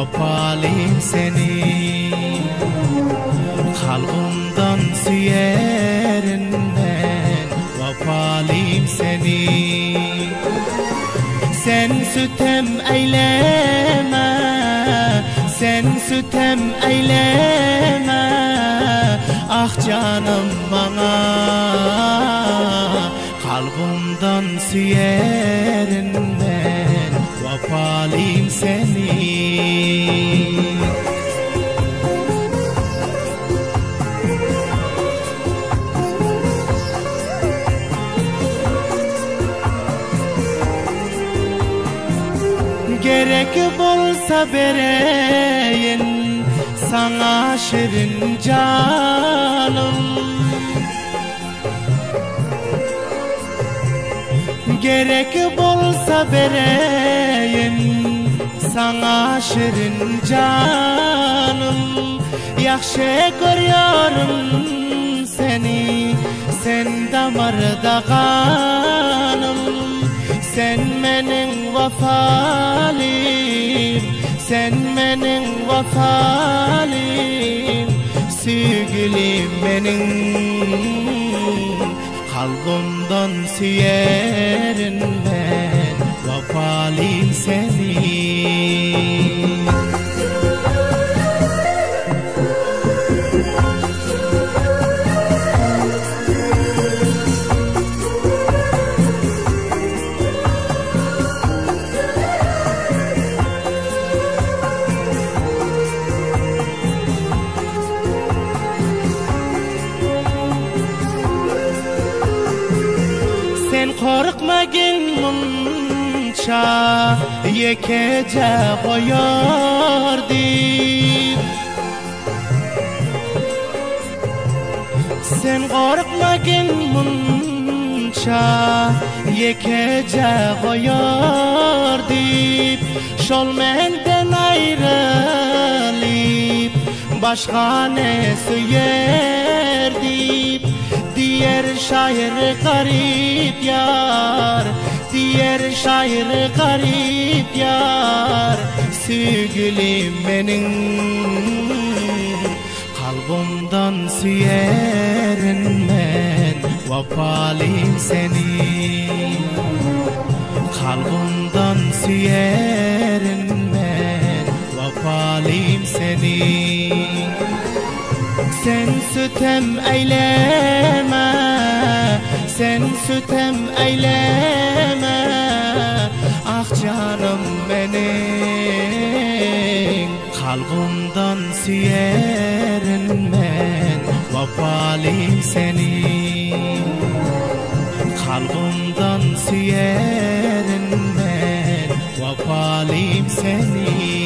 vafalıyım seni. Kalbimden süyerim ben, vafalıyım seni. Sen sütem eyleme, sen sütem eyleme, ah canım bana. Kalbimden süyerim ben, vafalıyım seni. Gerek bolsa bereyin sana şirin canım. Gerek bolsa bereyin sana şirin canım. Yaxşı görüyorum seni, sen damarda kanım. Sen menin vafalıyım, sen menin vafalıyım, sevgilim menin. Kalbimden süyerim ben, vafalıyım seni. Sen korkmagin munça yekece koyardım. Sen korkmagin munça yekece koyardım. Şol menden ayrılıp başka ne söylerdim. Diğer şair garip yar, diğer şair garip yar, sevgilim benim. Kalbimden süyerim ben, vafalıyım seni. Kalbimden süyerim ben, vafalıyım seni. Sen sütem eyleme, sen sütem eyleme, ah canım benim. Kalbimden süyerim ben, vafalıyım seni. Kalbimden süyerim ben, vafalıyım seni.